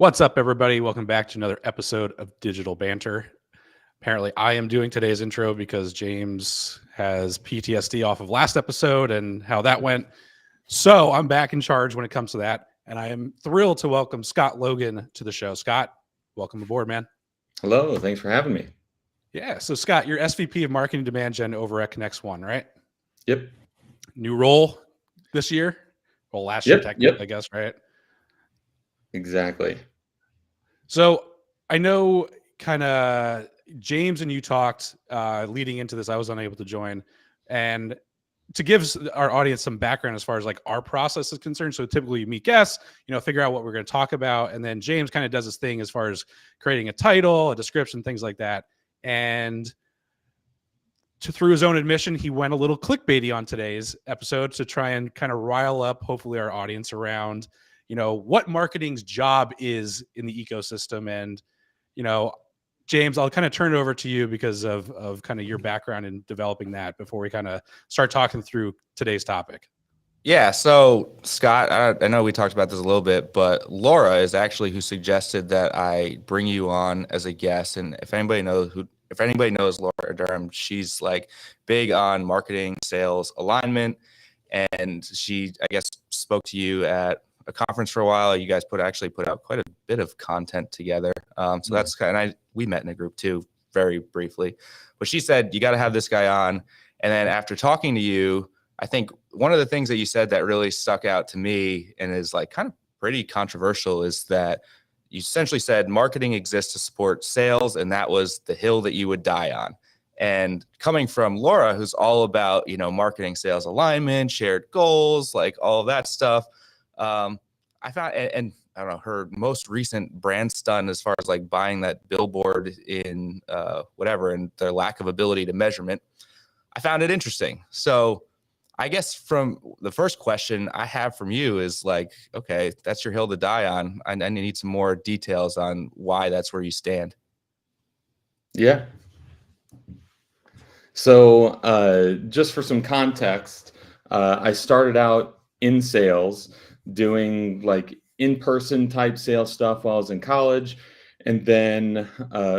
What's up, everybody? Welcome back to another episode of Digital Banter. Apparently, I am doing today's intro because James has PTSD off of last episode and how that went. So I'm back in charge when it comes to that. And I am thrilled to welcome Scott Logan to the show. Scott, welcome aboard, man. Hello, thanks for having me. Yeah. So, Scott, you're SVP of Marketing Demand Gen over at Connex One, right? Yep. New role this year? Well, last year, technically, I guess, right? Exactly. So I know kind of James and you talked leading into this. I was unable to join. And to give our audience some background as far as like our process is concerned. So typically you meet guests, figure out what we're going to talk about. And then James kind of does his thing as far as creating a title, a description, things like that. And through his own admission, he went a little clickbaity on today's episode to try and kind of rile up, hopefully, our audience around what marketing's job is in the ecosystem. And, James, I'll kind of turn it over to you because of kind of your background in developing that before we kind of start talking through today's topic. Yeah. So Scott, I know we talked about this a little bit, but Laura is actually who suggested that I bring you on as a guest. And if anybody knows Laura Durham, she's like big on marketing, sales, alignment. And she, I guess, spoke to you at a conference for a while. You guys put out quite a bit of content together. So that's kind of, we met in a group too, very briefly, but she said, you got to have this guy on. And then after talking to you, I think one of the things that you said that really stuck out to me and is like kind of pretty controversial is that you essentially said marketing exists to support sales. And that was the hill that you would die on. And coming from Laura, who's all about, marketing, sales alignment, shared goals, like all of that stuff. I found, and I don't know, her most recent brand stunt as far as like buying that billboard in and their lack of ability to measurement, I found it interesting. So I guess from the first question I have from you is like, okay, that's your hill to die on. I need some more details on why that's where you stand. Yeah. So just for some context, I started out in sales doing like in-person type sales stuff while I was in college, and then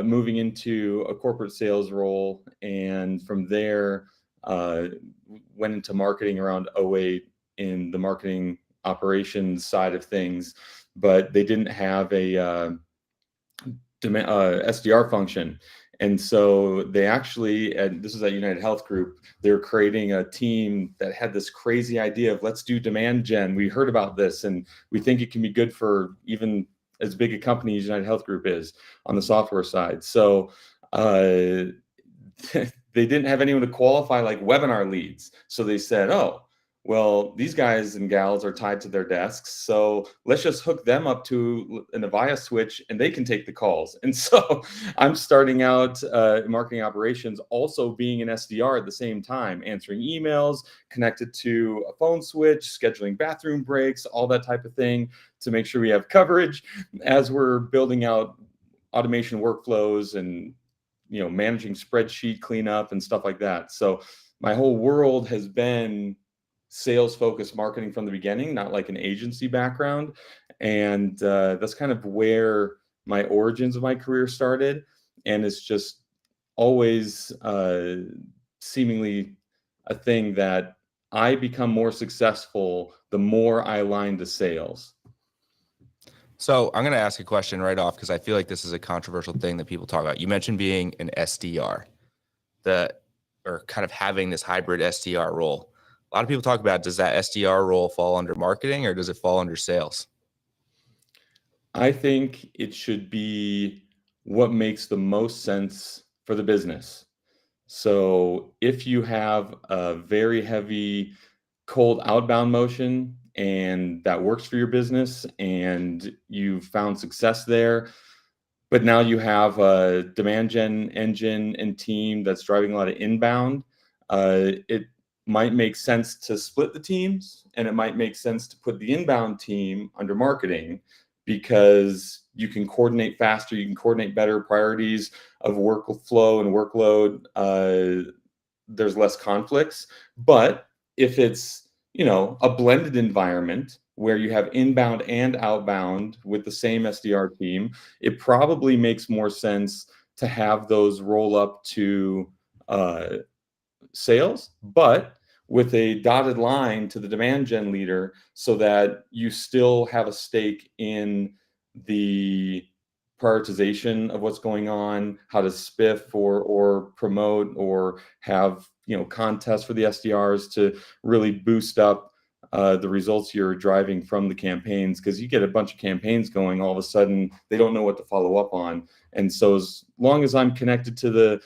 moving into a corporate sales role. And from there, went into marketing around 2008 in the marketing operations side of things, but they didn't have a SDR function. And so they actually, and this is at United Health Group, they were creating a team that had this crazy idea of let's do demand gen. We heard about this and we think it can be good for even as big a company as United Health Group is on the software side. So they didn't have anyone to qualify like webinar leads. So they said, oh, well, these guys and gals are tied to their desks, so let's just hook them up to an Avaya switch and they can take the calls. And so I'm starting out marketing operations, also being an SDR at the same time, answering emails, connected to a phone switch, scheduling bathroom breaks, all that type of thing to make sure we have coverage as we're building out automation workflows and managing spreadsheet cleanup and stuff like that. So my whole world has been sales focused marketing from the beginning, not like an agency background. And that's kind of where my origins of my career started. And it's just always seemingly a thing that I become more successful the more I align to sales. So I'm going to ask a question right off because I feel like this is a controversial thing that people talk about. You mentioned being an SDR, or kind of having this hybrid SDR role. A lot of people talk about, does that SDR role fall under marketing or does it fall under sales? I think it should be what makes the most sense for the business. So if you have a very heavy cold outbound motion and that works for your business and you've found success there, but now you have a demand gen engine and team that's driving a lot of inbound, it might make sense to split the teams, and it might make sense to put the inbound team under marketing because you can coordinate faster, you can coordinate better priorities of workflow and workload. There's less conflicts. But if it's a blended environment where you have inbound and outbound with the same SDR team, it probably makes more sense to have those roll up to sales, but with a dotted line to the demand gen leader, so that you still have a stake in the prioritization of what's going on, how to spiff or promote or have contests for the SDRs to really boost up the results you're driving from the campaigns. Because you get a bunch of campaigns going, all of a sudden they don't know what to follow up on. And so as long as I'm connected to the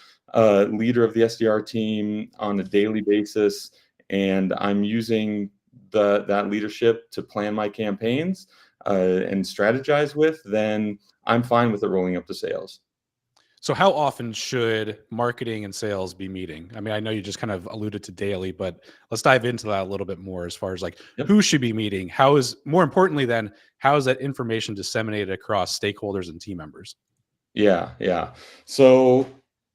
leader of the SDR team on a daily basis, and I'm using that leadership to plan my campaigns and strategize with, then I'm fine with it rolling up to sales. So how often should marketing and sales be meeting? I mean, I know you just kind of alluded to daily, but let's dive into that a little bit more as far as like who should be meeting. How is, more importantly then, how is that information disseminated across stakeholders and team members? Yeah. So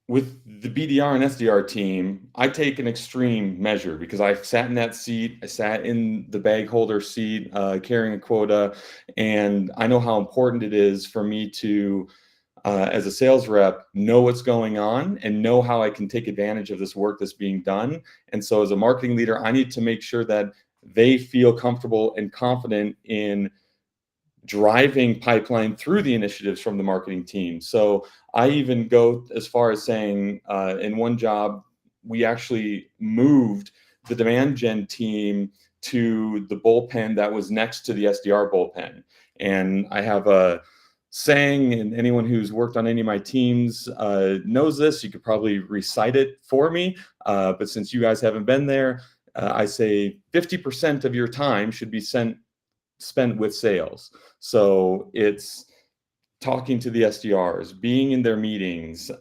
with the BDR and SDR team, I take an extreme measure because I sat in that seat. I sat in the bag holder seat, carrying a quota, and I know how important it is for me to, as a sales rep, know what's going on and know how I can take advantage of this work that's being done. And so as a marketing leader, I need to make sure that they feel comfortable and confident in driving pipeline through the initiatives from the marketing team. So I even go as far as saying, in one job, we actually moved the demand gen team to the bullpen that was next to the SDR bullpen. And I have a saying, and anyone who's worked on any of my teams knows this. You could probably recite it for me. But since you guys haven't been there, I say 50% of your time should be spent with sales. So it's talking to the SDRs, being in their meetings,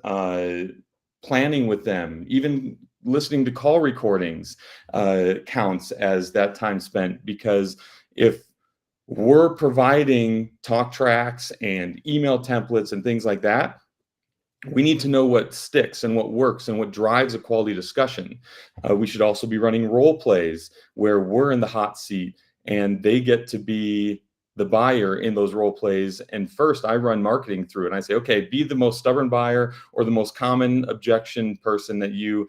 planning with them, even listening to call recordings counts as that time spent. Because if we're providing talk tracks and email templates and things like that, we need to know what sticks and what works and what drives a quality discussion. We should also be running role plays where we're in the hot seat and they get to be the buyer in those role plays. And first I run marketing through it and I say, okay, be the most stubborn buyer or the most common objection person that you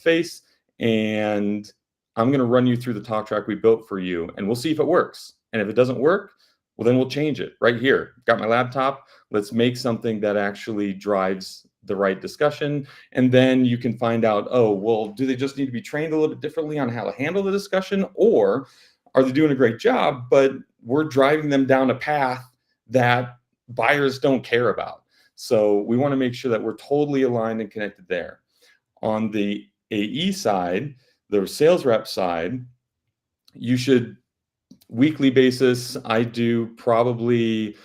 face. And I'm going to run you through the talk track we built for you and we'll see if it works. And if it doesn't work, well, then we'll change it right here. Got my laptop. Let's make something that actually drives the right discussion. And then you can find out, oh, well, do they just need to be trained a little bit differently on how to handle the discussion? Or are they doing a great job, but we're driving them down a path that buyers don't care about? So we want to make sure that we're totally aligned and connected there. On the AE side, the sales rep side, you should weekly basis, I do probably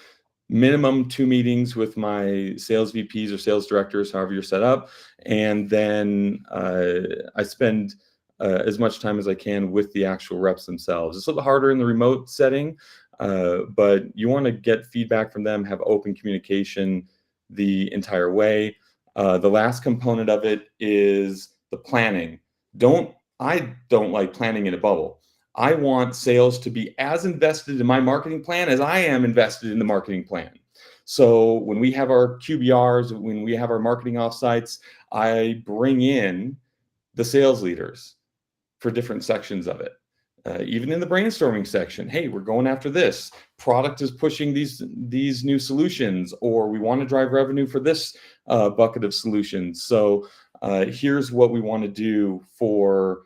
minimum 2 meetings with my sales VPs or sales directors, however you're set up. And then I spend as much time as I can with the actual reps themselves. It's a little harder in the remote setting, but you want to get feedback from them, have open communication the entire way. The last component of it is the planning. I don't like planning in a bubble. I want sales to be as invested in my marketing plan as I am invested in the marketing plan. So when we have our QBRs, when we have our marketing offsites, I bring in the sales leaders for different sections of it. Even in the brainstorming section, hey, we're going after this. Product is pushing these new solutions, or we want to drive revenue for this bucket of solutions. So here's what we want to do for,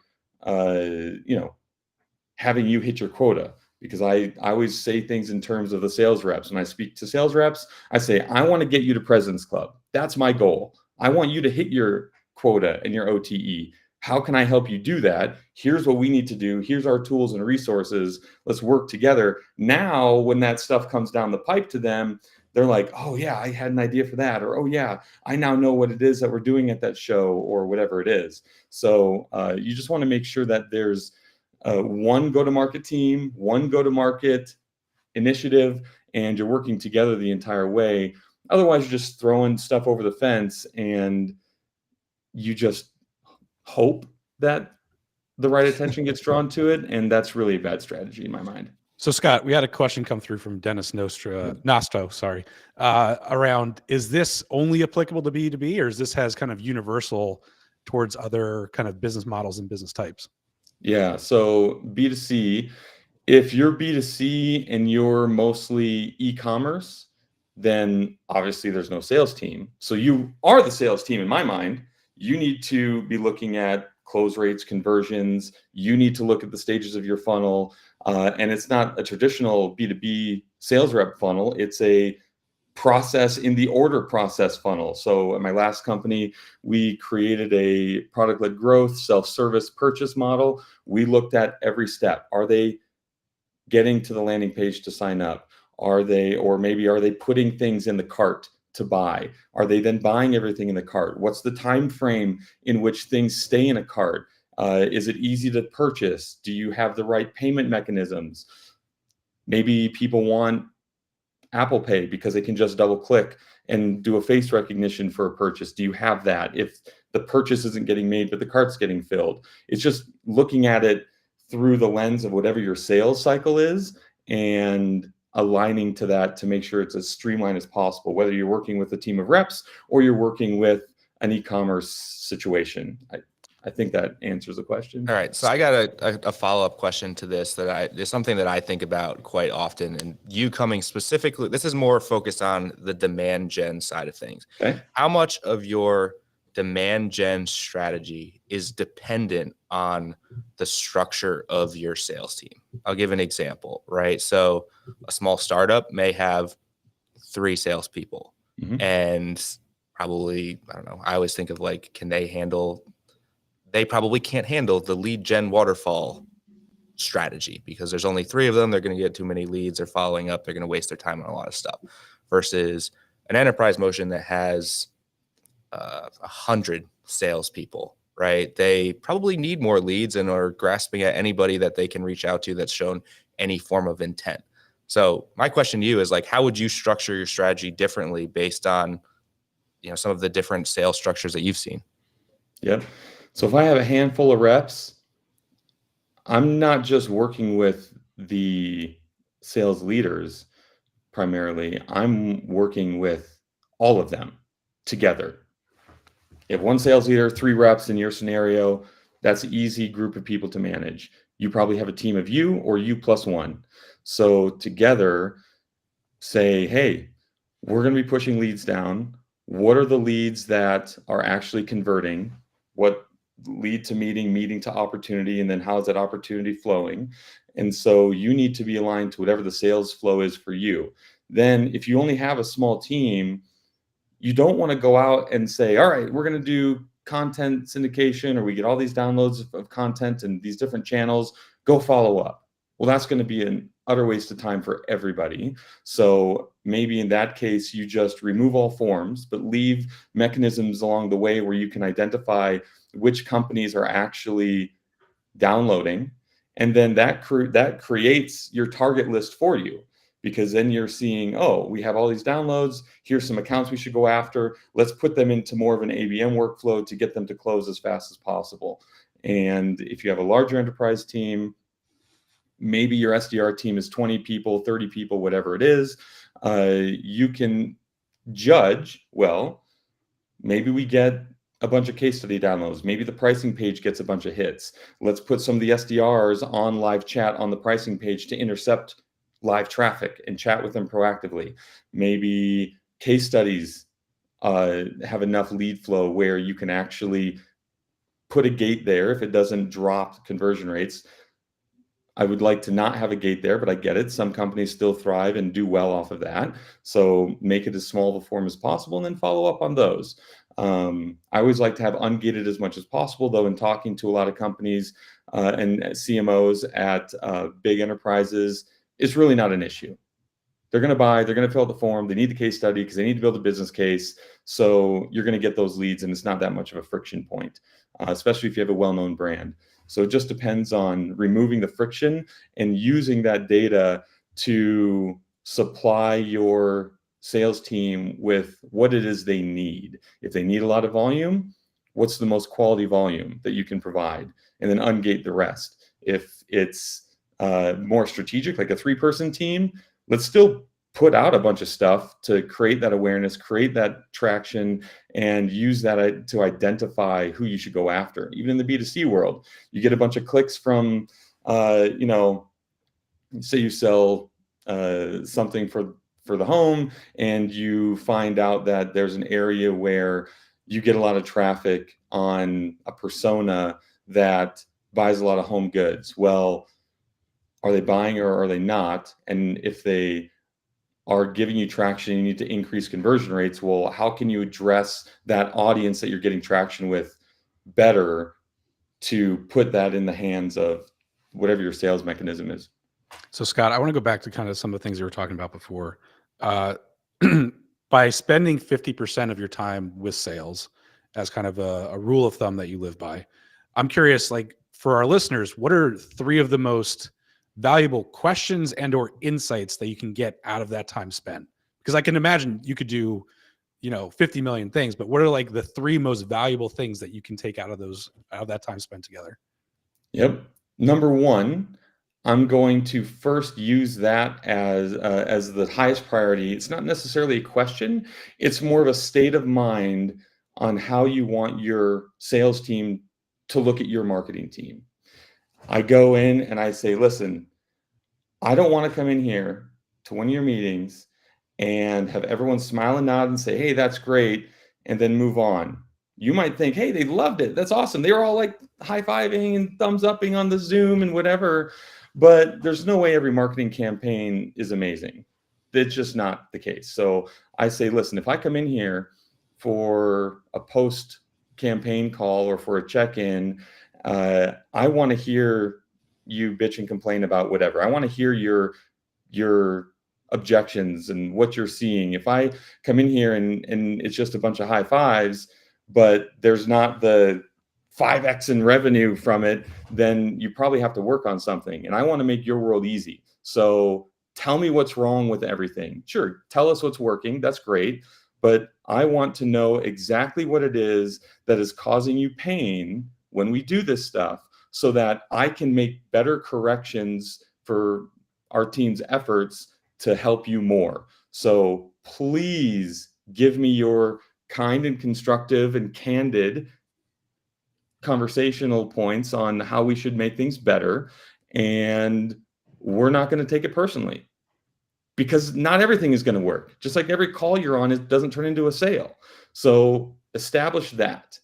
having you hit your quota. Because I always say things in terms of the sales reps. When I speak to sales reps, I say, I want to get you to President's Club. That's my goal. I want you to hit your quota and your OTE. How can I help you do that? Here's what we need to do. Here's our tools and resources. Let's work together. Now, when that stuff comes down the pipe to them, they're like, oh yeah, I had an idea for that. Or, oh yeah, I now know what it is that we're doing at that show or whatever it is. So you just want to make sure that there's one go-to-market team, one go-to-market initiative, and you're working together the entire way. Otherwise, you're just throwing stuff over the fence and you just hope that the right attention gets drawn to it. And that's really a bad strategy in my mind. So Scott, we had a question come through from Dennis Nosto, sorry, around, is this only applicable to B2B, or is this has kind of universal towards other kind of business models and business types? Yeah, so B2C, if you're B2C and you're mostly e-commerce, then obviously there's no sales team. So you are the sales team in my mind. You need to be looking at close rates, conversions. You need to look at the stages of your funnel. And it's not a traditional B2B sales rep funnel. It's a process in the order process funnel. So at my last company, we created a product-led growth, self-service purchase model. We looked at every step. Are they getting to the landing page to sign up? Are they putting things in the cart to buy? Are they then buying everything in the cart? What's the time frame in which things stay in a cart? Is it easy to purchase? Do you have the right payment mechanisms? Maybe people want Apple Pay because they can just double click and do a face recognition for a purchase. Do you have that? If the purchase isn't getting made, but the cart's getting filled, it's just looking at it through the lens of whatever your sales cycle is and aligning to that to make sure it's as streamlined as possible, whether you're working with a team of reps or you're working with an e-commerce situation. I think that answers the question. All right. So I got a follow-up question to this that is something that I think about quite often. And you coming specifically, this is more focused on the demand gen side of things. Okay. How much of your demand gen strategy is dependent on the structure of your sales team? I'll give an example, right? So a small startup may have 3 salespeople, and probably, I don't know, I always think of like, they probably can't handle the lead gen waterfall strategy because there's only 3 of them. They're going to get too many leads. They're following up. They're going to waste their time on a lot of stuff versus an enterprise motion that has 100 salespeople, right? They probably need more leads and are grasping at anybody that they can reach out to that's shown any form of intent. So my question to you is like, how would you structure your strategy differently based on, some of the different sales structures that you've seen? Yep. So if I have a handful of reps, I'm not just working with the sales leaders primarily. I'm working with all of them together. You have 1 sales leader, 3 reps in your scenario. That's an easy group of people to manage. You probably have a team of you or you plus 1. So together say, hey, we're going to be pushing leads down. What are the leads that are actually converting? What lead to meeting, meeting to opportunity, and then how's that opportunity flowing? And so you need to be aligned to whatever the sales flow is for you. Then if you only have a small team, you don't want to go out and say, all right, we're going to do content syndication, or we get all these downloads of content and these different channels, go follow up. Well, that's going to be an utter waste of time for everybody. So maybe in that case, you just remove all forms, but leave mechanisms along the way where you can identify which companies are actually downloading. And then that creates your target list for you, because then you're seeing, oh, we have all these downloads. Here's some accounts we should go after. Let's put them into more of an ABM workflow to get them to close as fast as possible. And if you have a larger enterprise team, maybe your SDR team is 20 people, 30 people, whatever it is, you can judge, well, maybe we get a bunch of case study downloads. Maybe the pricing page gets a bunch of hits. Let's put some of the SDRs on live chat on the pricing page to intercept live traffic and chat with them proactively. Maybe case studies have enough lead flow where you can actually put a gate there if it doesn't drop conversion rates. I would like to not have a gate there, but I get it. Some companies still thrive and do well off of that. So make it as small of a form as possible and then follow up on those. I always like to have ungated as much as possible, though, in talking to a lot of companies and CMOs at big enterprises, it's really not an issue. They're going to buy, they're going to fill out the form, they need the case study because they need to build a business case. So you're going to get those leads, and it's not that much of a friction point, especially if you have a well-known brand. So it just depends on removing the friction and using that data to supply your sales team with what it is they need. If they need a lot of volume, what's the most quality volume that you can provide? And then ungate the rest. If it's more strategic, like a 3-person team, let's still put out a bunch of stuff to create that awareness, create that traction, and use that to identify who you should go after. Even in the B2C world, you get a bunch of clicks from, you know, say you sell something for the home, and you find out that there's an area where you get a lot of traffic on a persona that buys a lot of home goods. Well, are they buying or are they not? And if they are giving you traction, you need to increase conversion rates. Well, how can you address that audience that you're getting traction with better to put that in the hands of whatever your sales mechanism is? So Scott, I want to go back to kind of some of the things you were talking about before. By spending 50% of your time with sales as kind of a rule of thumb that you live by, I'm curious, like for our listeners, what are 3 of the most valuable questions and or insights that you can get out of that time spent? Because I can imagine you could do, 50 million things, but what are like the 3 most valuable things that you can take out of that time spent together? Yep. Number 1, I'm going to first use that as the highest priority. It's not necessarily a question. It's more of a state of mind on how you want your sales team to look at your marketing team. I go in and I say, listen, I don't want to come in here to one of your meetings and have everyone smile and nod and say, hey, that's great, and then move on. You might think, hey, they loved it. That's awesome. They were all like high-fiving and thumbs upping on the Zoom and whatever. But there's no way every marketing campaign is amazing. It's just not the case. So I say, listen, if I come in here for a post-campaign call or for a check-in, I want to hear you bitch and complain about whatever. I want to hear your objections and what you're seeing. If I come in here and it's just a bunch of high fives, but there's not the 5x in revenue from it, then you probably have to work on something. And I want to make your world easy. So tell me what's wrong with everything. Sure, tell us what's working. That's great. But I want to know exactly what it is that is causing you pain when we do this stuff, so that I can make better corrections for our team's efforts to help you more. So please give me your kind and constructive and candid conversational points on how we should make things better. And we're not going to take it personally, because not everything is going to work. Just like every call you're on, it doesn't turn into a sale. So establish that.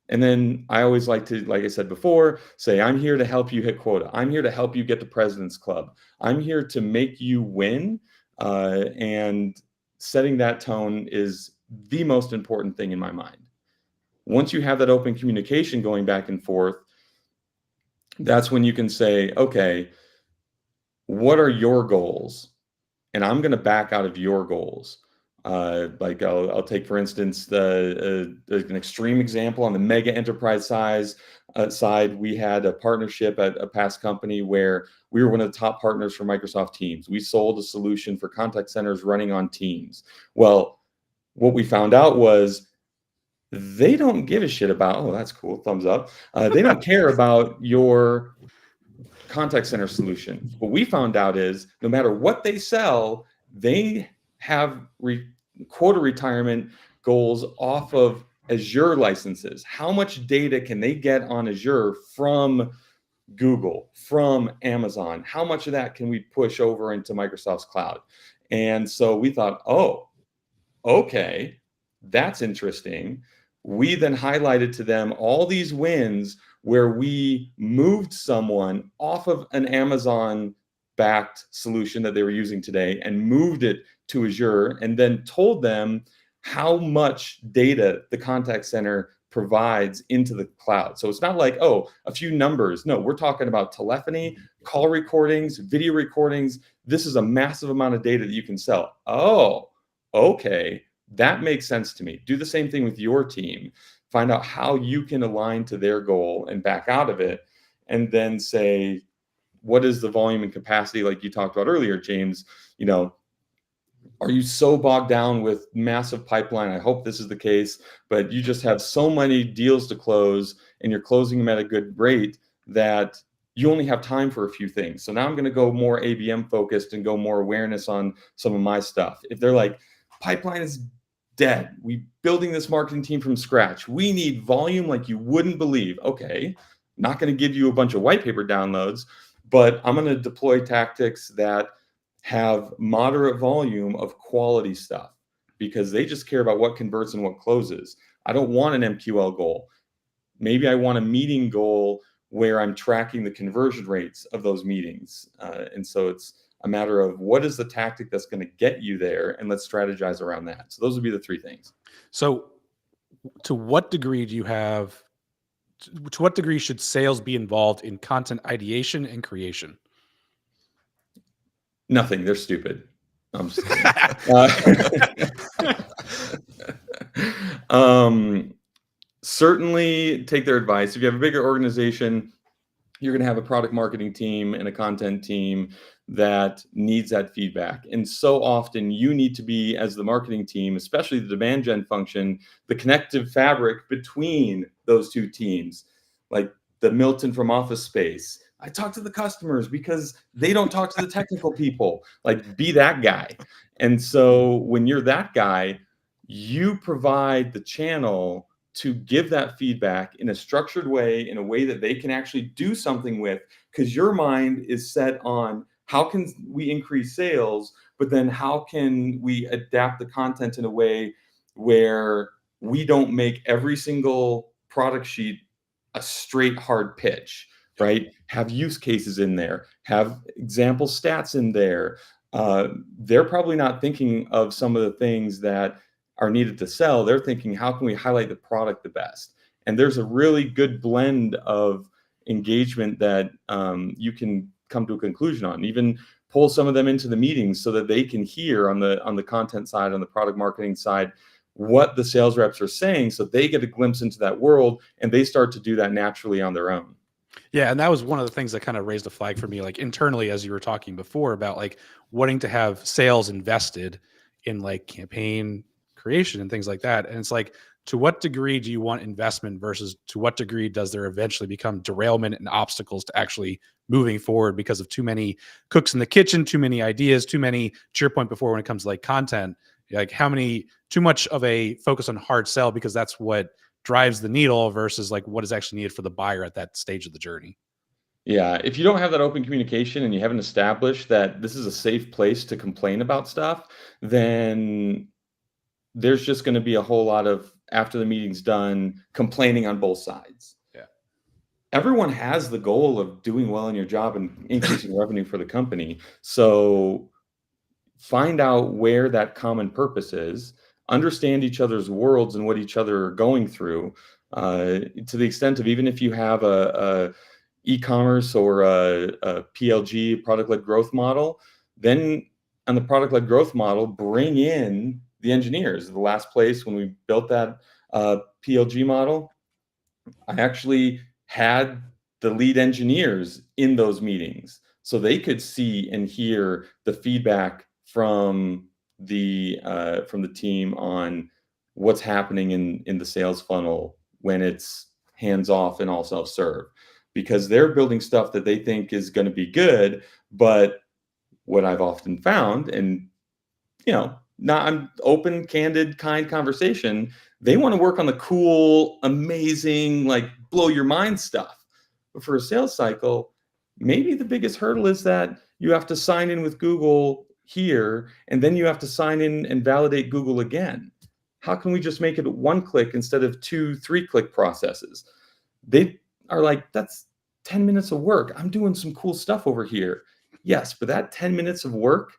And then I always like to, like I said before, say, I'm here to help you hit quota. I'm here to help you get the President's Club. I'm here to make you win. And setting that tone is the most important thing in my mind. Once you have that open communication going back and forth, that's when you can say, okay, what are your goals? And I'm going to back out of your goals. Like I'll take, for instance, an extreme example on the mega enterprise side. We had a partnership at a past company where we were one of the top partners for Microsoft Teams. We sold a solution for contact centers running on Teams. Well, what we found out was they don't give a shit about, oh, that's cool, thumbs up. They don't care about your contact center solution. What we found out is no matter what they sell, they have quota retirement goals off of Azure licenses. How much data can they get on Azure from Google, from Amazon? How much of that can we push over into Microsoft's cloud? And so we thought, oh, okay, that's interesting. We then highlighted to them all these wins where we moved someone off of an Amazon-backed solution that they were using today and moved it to Azure, and then told them how much data the contact center provides into the cloud. So it's not like, oh, a few numbers. No, we're talking about telephony, call recordings, video recordings. This is a massive amount of data that you can sell. Oh, okay. That makes sense to me. Do the same thing with your team. Find out how you can align to their goal and back out of it. And then say, what is the volume and capacity, like you talked about earlier, James? You know, are you so bogged down with massive pipeline? I hope this is the case, but you just have so many deals to close and you're closing them at a good rate that you only have time for a few things. So now I'm going to go more ABM focused and go more awareness on some of my stuff. If they're like, pipeline is dead, we building this marketing team from scratch, we need volume like you wouldn't believe. Okay, not going to give you a bunch of white paper downloads, but I'm going to deploy tactics that have moderate volume of quality stuff, because they just care about what converts and what closes. I don't want an MQL goal. Maybe I want a meeting goal where I'm tracking the conversion rates of those meetings. And so it's a matter of what is the tactic that's going to get you there, and let's strategize around that. So those would be the three things. So to what degree do you have, to what degree should sales be involved in content ideation and creation? Nothing. They're stupid. I'm just kidding. Certainly take their advice. If you have a bigger organization, you're going to have a product marketing team and a content team that needs that feedback. And so often you need to be, as the marketing team, especially the demand gen function, the connective fabric between those two teams. Like the Milton from Office Space, I talk to the customers because they don't talk to the technical people. Like, be that guy. And so when you're that guy, you provide the channel to give that feedback in a structured way, in a way that they can actually do something with, because your mind is set on how can we increase sales, but then how can we adapt the content in a way where we don't make every single product sheet a straight hard pitch, right? Have use cases in there, have example stats in there. They're probably not thinking of some of the things that are needed to sell. They're thinking, how can we highlight the product the best? And there's a really good blend of engagement that you can come to a conclusion on. Even pull some of them into the meetings so that they can hear on the content side, on the product marketing side, what the sales reps are saying, so they get a glimpse into that world and they start to do that naturally on their own. Yeah, and that was one of the things that kind of raised a flag for me, like internally, as you were talking before about like wanting to have sales invested in like campaign creation and things like that. And it's like, to what degree do you want investment versus to what degree does there eventually become derailment and obstacles to actually moving forward because of too many cooks in the kitchen, too many ideas, too many, to your point before, when it comes to like content, like too much of a focus on hard sell because that's what drives the needle versus like what is actually needed for the buyer at that stage of the journey. Yeah, if you don't have that open communication and you haven't established that this is a safe place to complain about stuff, then there's just going to be a whole lot of, after the meeting's done, complaining on both sides. Yeah. Everyone has the goal of doing well in your job and increasing revenue for the company. So find out where that common purpose is, understand each other's worlds and what each other are going through, to the extent of, even if you have a e-commerce or a PLG, product-led growth model, then on the product-led growth model, bring in the engineers. The last place when we built that PLG model, I actually had the lead engineers in those meetings so they could see and hear the feedback from the team on what's happening in the sales funnel when it's hands off and all self-serve, because they're building stuff that they think is going to be good. But what I've often found, and I'm open, candid, kind conversation, they want to work on the cool, amazing, like blow your mind stuff. But for a sales cycle, maybe the biggest hurdle is that you have to sign in with Google here, and then you have to sign in and validate Google again. How can we just make it one click instead of 2-3 click processes? They are like, that's 10 minutes of work. I'm doing some cool stuff over here. Yes, but that 10 minutes of work,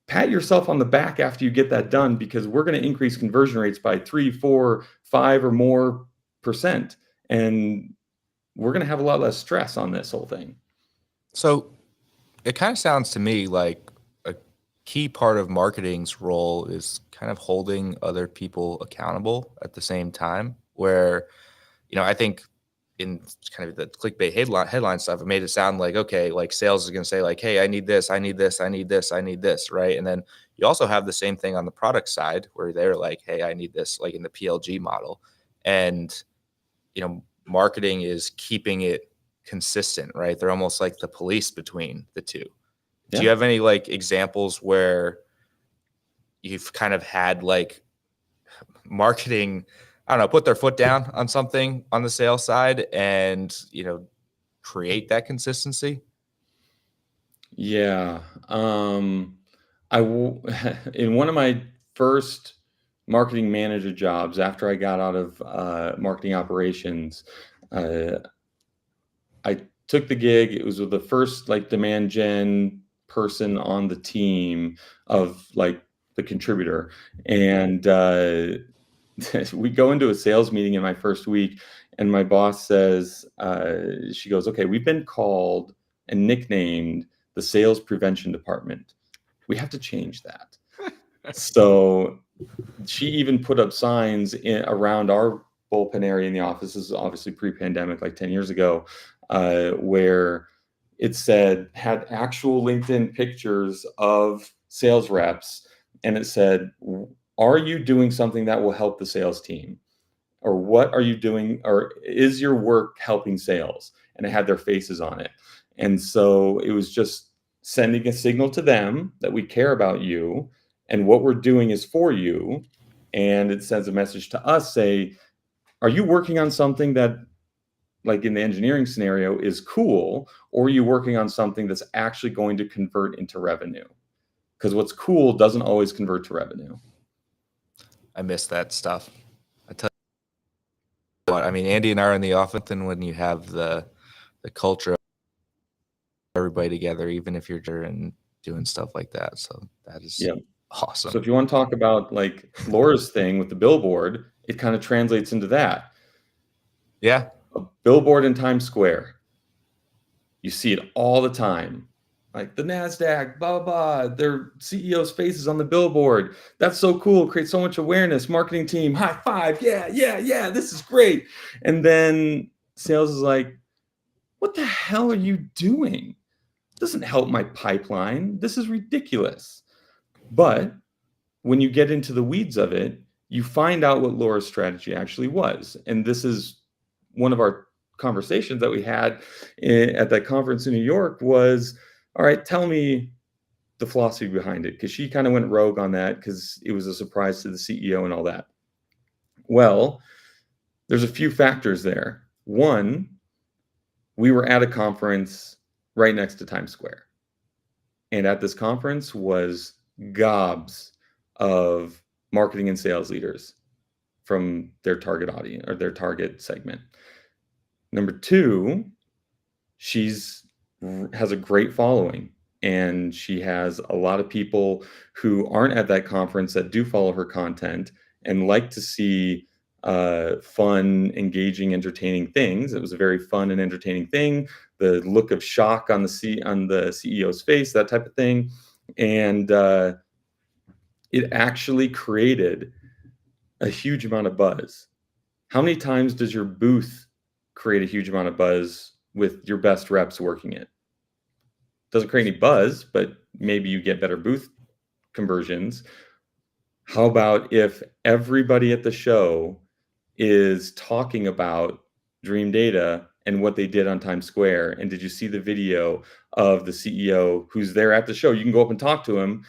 pat yourself on the back after you get that done, because we're going to increase conversion rates by 3, 4, 5 or more %. And we're going to have a lot less stress on this whole thing. So it kind of sounds to me like a key part of marketing's role is kind of holding other people accountable at the same time, where, I think in kind of the clickbait headline stuff, it made it sound like, okay, like sales is going to say like, hey, I need this, I need this, I need this, I need this, right? And then you also have the same thing on the product side where they're like, hey, I need this, like in the PLG model. And, marketing is keeping it consistent, right? They're almost like the police between the two. Yeah. Do you have any like examples where you've kind of had like marketing, I don't know, put their foot down on something on the sales side and, you know, create that consistency? Yeah. In one of my first marketing manager jobs after I got out of marketing operations, I took the gig. It was with the first like demand gen person on the team of like the contributor. And we go into a sales meeting in my first week, and my boss says, she goes, okay, we've been called and nicknamed the sales prevention department. We have to change that. So she even put up signs around our bullpen area in the office. This is obviously pre-pandemic, like 10 years ago, where it had actual LinkedIn pictures of sales reps, and it said, are you doing something that will help the sales team? Or what are you doing? Or is your work helping sales? And it had their faces on it. And so it was just sending a signal to them that we care about you and what we're doing is for you. And it sends a message to us, say, are you working on something that, like in the engineering scenario, is cool, or are you working on something that's actually going to convert into revenue? Because what's cool doesn't always convert to revenue. I miss that stuff. I tell you what, I mean, Andy and I are in the office, and when you have the culture of everybody together, even if you're and doing stuff like that. So that is awesome. So if you want to talk about like Laura's thing with the billboard, it kind of translates into that. Yeah. A billboard in Times Square. You see it all the time. Like the NASDAQ, blah, blah, their CEO's face is on the billboard. That's so cool. Creates so much awareness. Marketing team, high five. Yeah, yeah, yeah. This is great. And then sales is like, what the hell are you doing? It doesn't help my pipeline. This is ridiculous. But when you get into the weeds of it, you find out what Laura's strategy actually was. And this is one of our conversations that we had at that conference in New York was, all right, tell me the philosophy behind it. Because she kind of went rogue on that because it was a surprise to the CEO and all that. Well, there's a few factors there. One, we were at a conference right next to Times Square. And at this conference was gobs of marketing and sales leaders from their target audience or their target segment. Number two, has a great following, and she has a lot of people who aren't at that conference that do follow her content and like to see fun, engaging, entertaining things. It was a very fun and entertaining thing. The look of shock on the CEO's face, that type of thing. And it actually created a huge amount of buzz. How many times does your booth create a huge amount of buzz with your best reps working it? Doesn't create any buzz, but maybe you get better booth conversions. How about if everybody at the show is talking about Dream Data and what they did on Times Square? And did you see the video of the CEO who's there at the show? You can go up and talk to him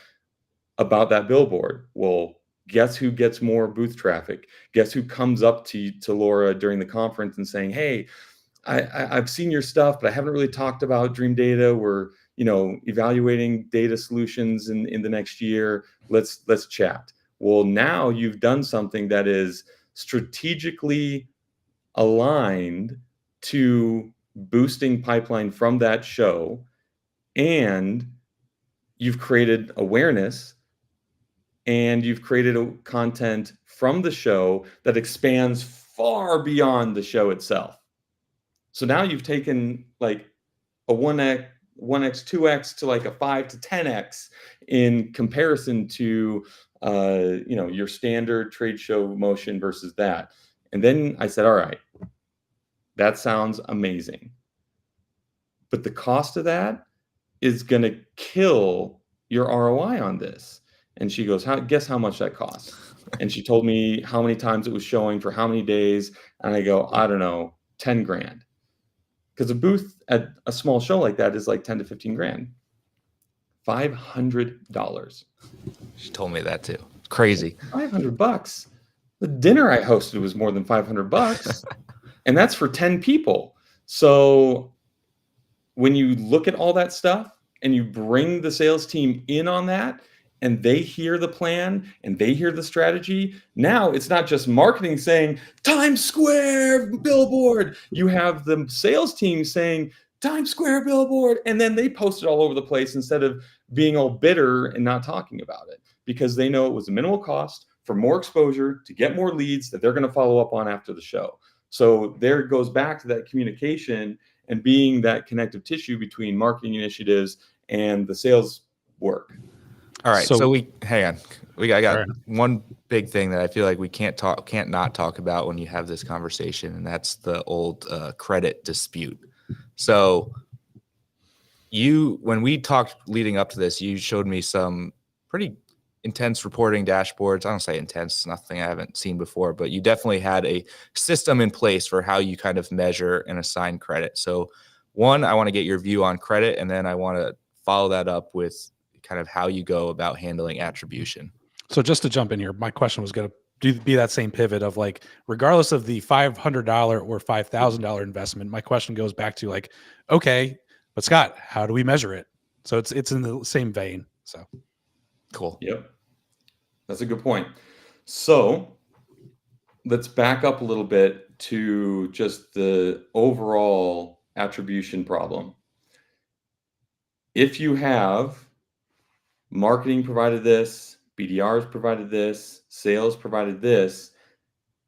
about that billboard. Well, guess who gets more booth traffic? Guess who comes up to Laura during the conference and saying, hey, I've seen your stuff, but I haven't really talked about Dream Data. We're, evaluating data solutions in the next year. Let's chat. Well, now you've done something that is strategically aligned to boosting pipeline from that show, and you've created awareness, and you've created a content from the show that expands far beyond the show itself. So now you've taken like a 1x, 2x to like a 5 to 10x in comparison to your standard trade show motion versus that. And then I said, all right, that sounds amazing. But the cost of that is going to kill your ROI on this. And she goes, guess how much that costs? And she told me how many times it was showing for how many days. And I go, I don't know, 10 grand. because a booth at a small show like that is like 10 to 15 grand. $500. She told me that too. Crazy. $500. The dinner I hosted was more than $500, and that's for 10 people. So when you look at all that stuff and you bring the sales team in on that, and they hear the plan and they hear the strategy, now it's not just marketing saying Times Square billboard. You have the sales team saying Times Square billboard, and then they post it all over the place instead of being all bitter and not talking about it, because they know it was a minimal cost for more exposure to get more leads that they're going to follow up on after the show. So there it goes back to that communication and being that connective tissue between marketing initiatives and the sales work. All right. So- So hang on. I got Fair one big thing that I feel like we can't not talk about when you have this conversation, and that's the old credit dispute. So when we talked leading up to this, you showed me some pretty intense reporting dashboards. I don't say intense, nothing I haven't seen before, but you definitely had a system in place for how you kind of measure and assign credit. So one, I want to get your view on credit, and then I want to follow that up with kind of how you go about handling attribution. So just to jump in here, my question was going to be that same pivot of like, regardless of the $500 or $5,000 investment, my question goes back to like, okay, but Scott, how do we measure it? So it's in the same vein. So Cool. Yep. That's a good point. So let's back up a little bit to just the overall attribution problem. If you have marketing provided this, BDRs provided this, sales provided this,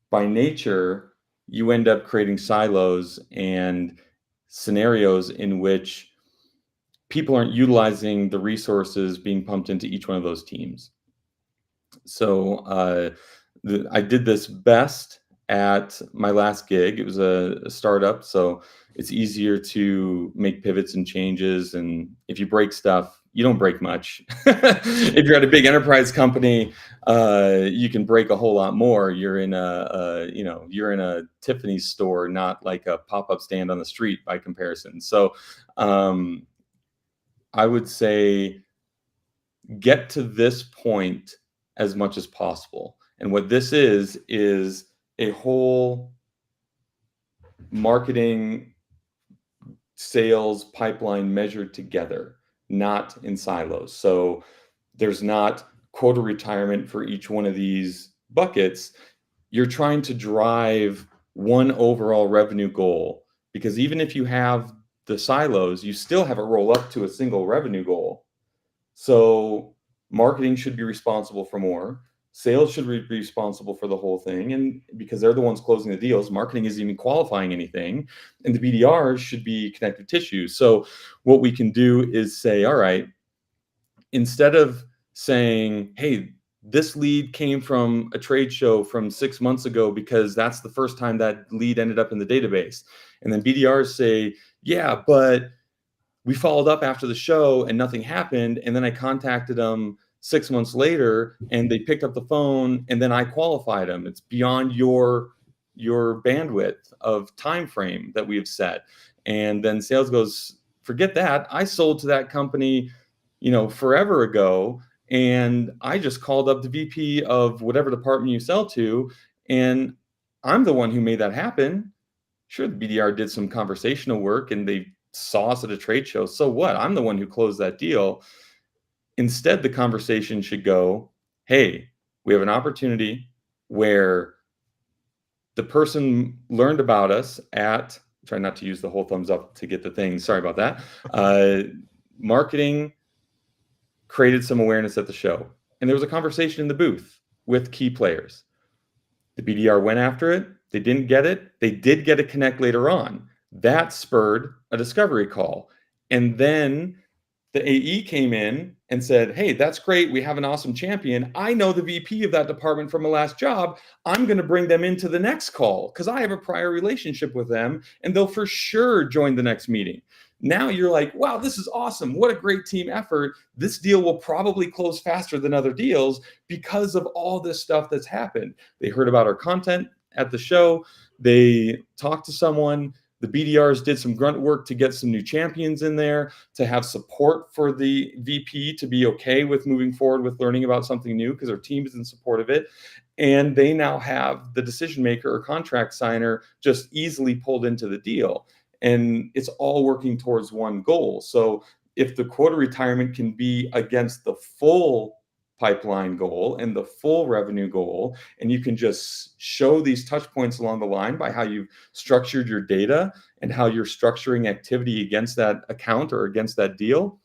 by nature, you end up creating silos and scenarios in which people aren't utilizing the resources being pumped into each one of those teams. So I did this best at my last gig. It was a startup, so it's easier to make pivots and changes. And if you break stuff, you don't break much. If you're at a big enterprise company, you can break a whole lot more. You're in you're in a Tiffany's store, not like a pop-up stand on the street by comparison. So I would say get to this point as much as possible. And what this is a whole marketing sales pipeline measured together, not in silos. So there's not quota retirement for each one of these buckets. You're trying to drive one overall revenue goal, because even if you have the silos, you still have it roll up to a single revenue goal. So marketing should be responsible for more. Sales should be responsible for the whole thing. And because they're the ones closing the deals, marketing isn't even qualifying anything. And the BDRs should be connective tissue. So what we can do is say, all right, instead of saying, hey, this lead came from a trade show from 6 months ago because that's the first time that lead ended up in the database. And then BDRs say, yeah, but we followed up after the show and nothing happened. And then I contacted them 6 months later and they picked up the phone and then I qualified them. It's beyond your bandwidth of time frame that we have set. And then sales goes, forget that. I sold to that company, forever ago. And I just called up the VP of whatever department you sell to, and I'm the one who made that happen. Sure, the BDR did some conversational work and they saw us at a trade show. So what? I'm the one who closed that deal. Instead, the conversation should go, hey, we have an opportunity where the person learned about us at, try not to use the whole thumbs up to get the thing. Sorry about that. Marketing created some awareness at the show. And there was a conversation in the booth with key players. The BDR went after it. They didn't get it. They did get a connect later on. That spurred a discovery call. And then the AE came in and said, hey, that's great. We have an awesome champion. I know the VP of that department from a last job. I'm going to bring them into the next call because I have a prior relationship with them and they'll for sure join the next meeting. Now you're like, wow, this is awesome. What a great team effort. This deal will probably close faster than other deals because of all this stuff that's happened. They heard about our content at the show. They talked to someone. The BDRs did some grunt work to get some new champions in there, to have support for the VP to be okay with moving forward with learning about something new because their team is in support of it. And they now have the decision maker or contract signer just easily pulled into the deal. And it's all working towards one goal. So if the quota retirement can be against the full pipeline goal and the full revenue goal, and you can just show these touch points along the line by how you've structured your data and how you're structuring activity against that account or against that deal,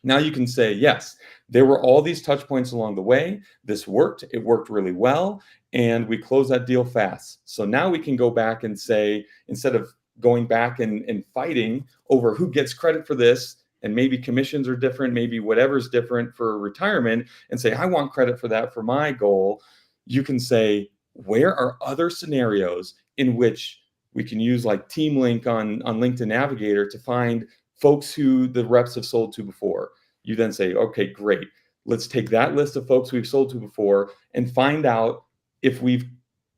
now you can say, yes, there were all these touch points along the way. This worked. It worked really well. And we closed that deal fast. So now we can go back and say, instead of going back and fighting over who gets credit for this, and maybe commissions are different, maybe whatever's different for retirement, and say, I want credit for that for my goal, you can say, where are other scenarios in which we can use like Team Link on LinkedIn Navigator to find folks who the reps have sold to before. You then say, okay, great. Let's take that list of folks we've sold to before and find out if we've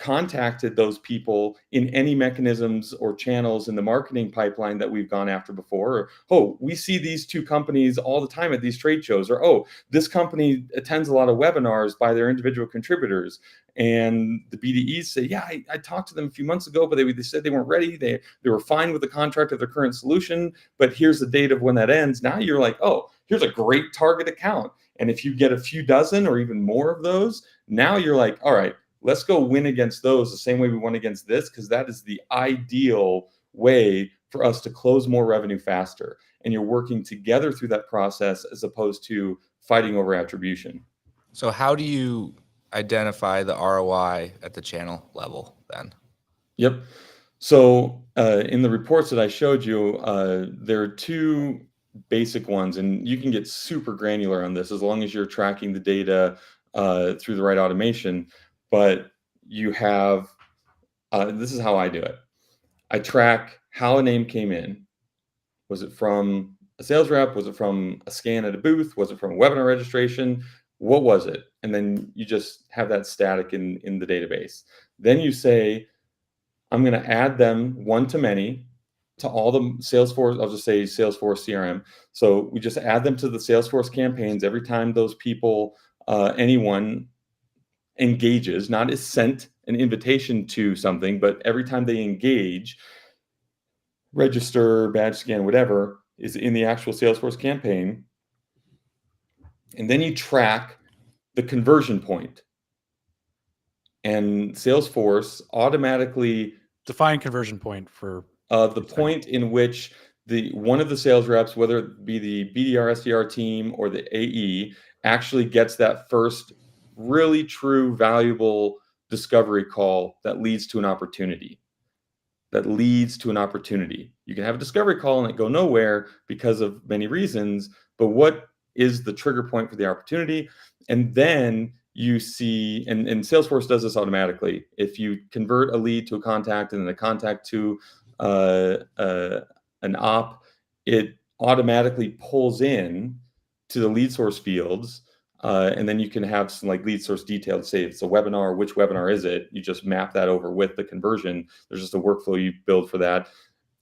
contacted those people in any mechanisms or channels in the marketing pipeline that we've gone after before. Or, oh, we see these two companies all the time at these trade shows. Or, oh, this company attends a lot of webinars by their individual contributors. And the BDEs say, yeah, I talked to them a few months ago, but they said they weren't ready. They were fine with the contract of their current solution, but here's the date of when that ends. Now you're like, oh, here's a great target account. And if you get a few dozen or even more of those, now you're like, all right, let's go win against those the same way we won against this, because that is the ideal way for us to close more revenue faster. And you're working together through that process as opposed to fighting over attribution. So how do you identify the ROI at the channel level then? Yep. So in the reports that I showed you, there are two basic ones, and you can get super granular on this as long as you're tracking the data through the right automation. But you have, this is how I do it. I track how a name came in. Was it from a sales rep? Was it from a scan at a booth? Was it from a webinar registration? What was it? And then you just have that static in the database. Then you say, I'm going to add them one to many to all the Salesforce. I'll just say Salesforce CRM. So we just add them to the Salesforce campaigns every time those people, anyone engages, not is sent an invitation to something, but every time they engage, register, badge scan, whatever is in the actual Salesforce campaign. And then you track the conversion point. And Salesforce automatically define conversion point for the point in which one of the sales reps, whether it be the BDR SDR team or the AE, actually gets that first really true, valuable discovery call that leads to an opportunity. You can have a discovery call and it go nowhere because of many reasons, but what is the trigger point for the opportunity? And then you see, and Salesforce does this automatically. If you convert a lead to a contact and then a contact to an op, it automatically pulls in to the lead source fields. And then you can have some like lead source details, say it's a webinar, which webinar is it? You just map that over with the conversion. There's just a workflow you build for that.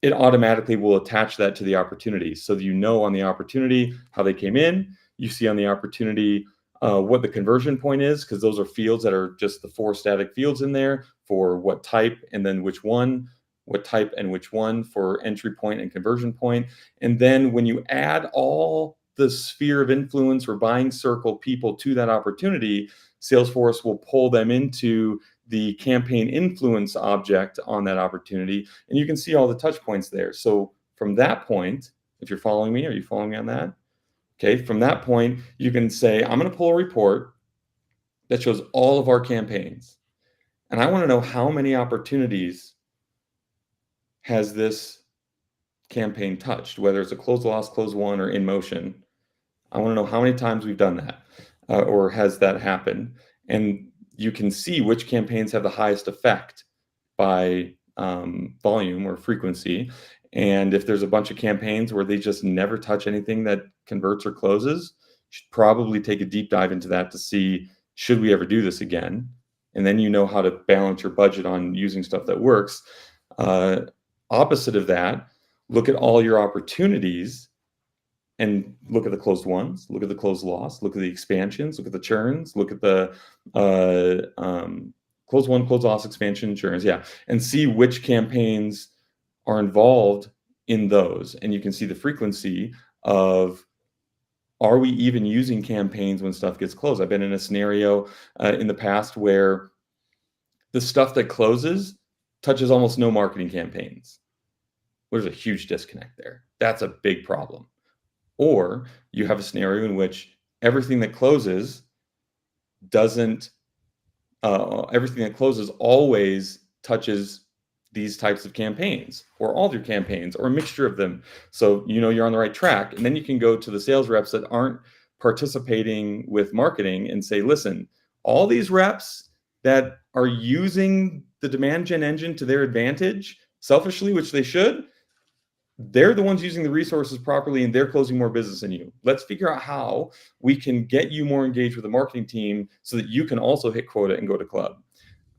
It automatically will attach that to the opportunity. So you know on the opportunity how they came in. You see on the opportunity what the conversion point is, because those are fields that are just the 4 static fields in there for what type and then which one, what type and which one for entry point and conversion point. And then when you add all the sphere of influence or buying circle people to that opportunity, Salesforce will pull them into the campaign influence object on that opportunity. And you can see all the touch points there. So from that point, if you're following me, are you following me on that? Okay, from that point, you can say, I'm going to pull a report that shows all of our campaigns. And I want to know how many opportunities has this campaign touched, whether it's a close loss, close won, or in motion. I want to know how many times we've done that or has that happened. And you can see which campaigns have the highest effect by volume or frequency. And if there's a bunch of campaigns where they just never touch anything that converts or closes, you should probably take a deep dive into that to see, should we ever do this again? And then you know how to balance your budget on using stuff that works. Opposite of that, look at all your opportunities and look at the closed ones, look at the closed loss, look at the expansions, look at the churns, look at the closed one, closed loss, expansion, churns, and see which campaigns are involved in those. And you can see the frequency of, are we even using campaigns when stuff gets closed? I've been in a scenario in the past where the stuff that closes touches almost no marketing campaigns. There's a huge disconnect there. That's a big problem. Or you have a scenario in which everything that closes always touches these types of campaigns, or all your campaigns, or a mixture of them. So you're on the right track. And then you can go to the sales reps that aren't participating with marketing and say, listen, all these reps that are using the demand gen engine to their advantage selfishly, which they should, they're the ones using the resources properly and they're closing more business than you. Let's figure out how we can get you more engaged with the marketing team so that you can also hit quota and go to club.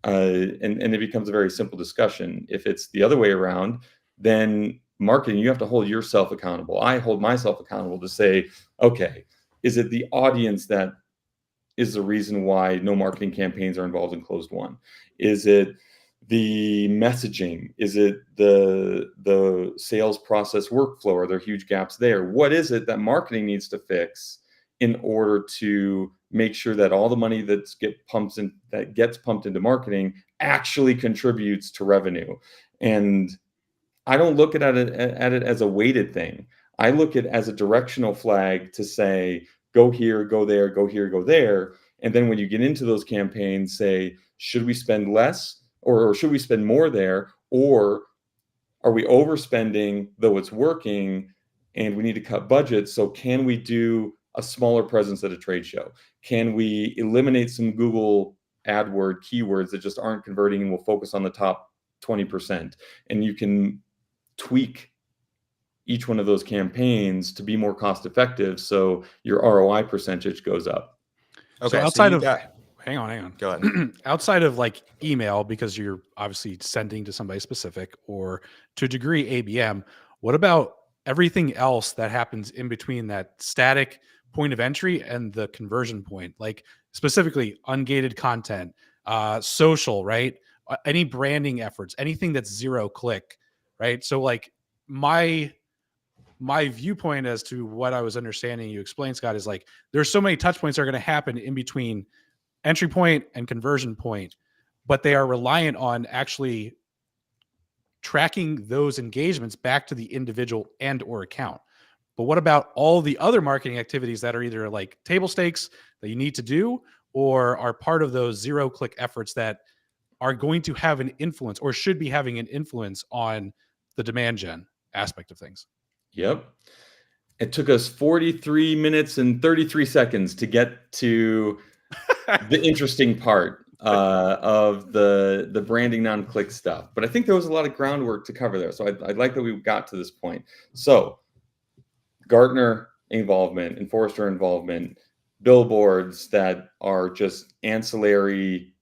And it becomes a very simple discussion. If it's the other way around, then marketing, you have to hold yourself accountable. I hold myself accountable to say, okay, is it the audience that is the reason why no marketing campaigns are involved in closed one? Is it the messaging? Is it the sales process workflow? Are there huge gaps there? What is it that marketing needs to fix in order to make sure that all the money that gets pumped into marketing actually contributes to revenue? And I don't look at it as a weighted thing. I look at it as a directional flag to say, go here, go there, go here, go there. And then when you get into those campaigns, say, should we spend less? Or should we spend more there? Or are we overspending though it's working and we need to cut budgets? So can we do a smaller presence at a trade show? Can we eliminate some Google AdWord keywords that just aren't converting and we'll focus on the top 20%? And you can tweak each one of those campaigns to be more cost effective so your ROI percentage goes up. Okay. So outside of hang on. Go ahead. Outside of like email, because you're obviously sending to somebody specific, or to a degree ABM, what about everything else that happens in between that static point of entry and the conversion point? Like specifically ungated content, social, right? Any branding efforts, anything that's zero click, right? So like my viewpoint as to what I was understanding you explained, Scott, is like there's so many touch points that are going to happen in between entry point and conversion point, but they are reliant on actually tracking those engagements back to the individual and or account. But what about all the other marketing activities that are either like table stakes that you need to do or are part of those zero click efforts that are going to have an influence or should be having an influence on the demand gen aspect of things? Yep. It took us 43 minutes and 33 seconds to get to the interesting part of the branding non-click stuff. But I think there was a lot of groundwork to cover there. So I'd like that we got to this point. So Gartner involvement and Forrester involvement, billboards that are just ancillary.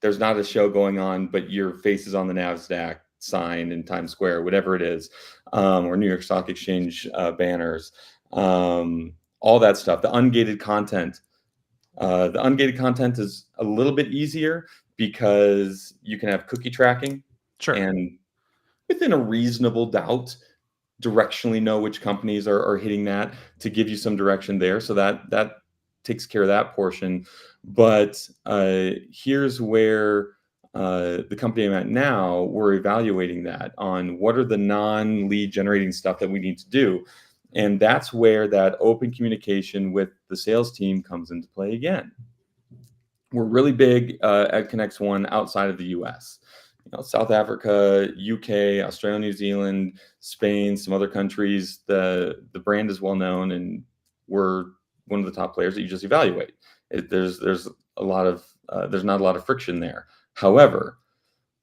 There's not a show going on, but your face is on the NASDAQ sign in Times Square, whatever it is, or New York Stock Exchange banners, all that stuff. The ungated content. The ungated content is a little bit easier because you can have cookie tracking. Sure. And within a reasonable doubt, directionally know which companies are hitting that to give you some direction there. So that takes care of that portion. But here's where the company I'm at now, we're evaluating that on what are the non-lead generating stuff that we need to do. And that's where that open communication with the sales team comes into play again. We're really big at Connex One outside of the US. South Africa, UK, Australia, New Zealand, Spain, some other countries, the brand is well known and we're one of the top players that you just evaluate. There's not a lot of friction there. However,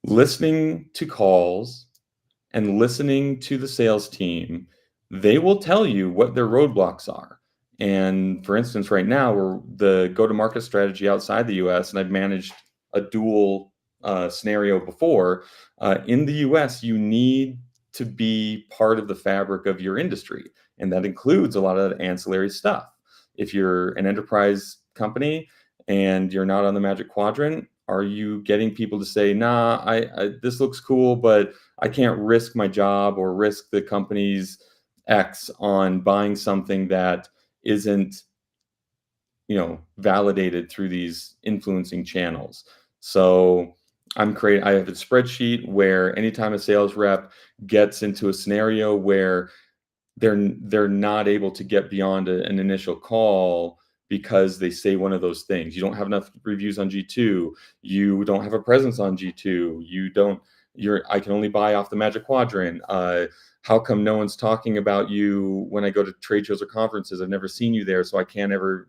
listening to calls and listening to the sales team, they will tell you what their roadblocks are. And for instance, right now, we're the go-to-market strategy outside the US, and I've managed a dual scenario before. In the US, you need to be part of the fabric of your industry. And that includes a lot of ancillary stuff. If you're an enterprise company and you're not on the Magic Quadrant, are you getting people to say, nah, this looks cool, but I can't risk my job or risk the company's X on buying something that isn't, validated through these influencing channels. So I have a spreadsheet where anytime a sales rep gets into a scenario where they're not able to get beyond an initial call because they say one of those things. You don't have enough reviews on G2. You don't have a presence on G2. I can only buy off the Magic Quadrant. How come no one's talking about you when I go to trade shows or conferences? I've never seen you there, so I can't ever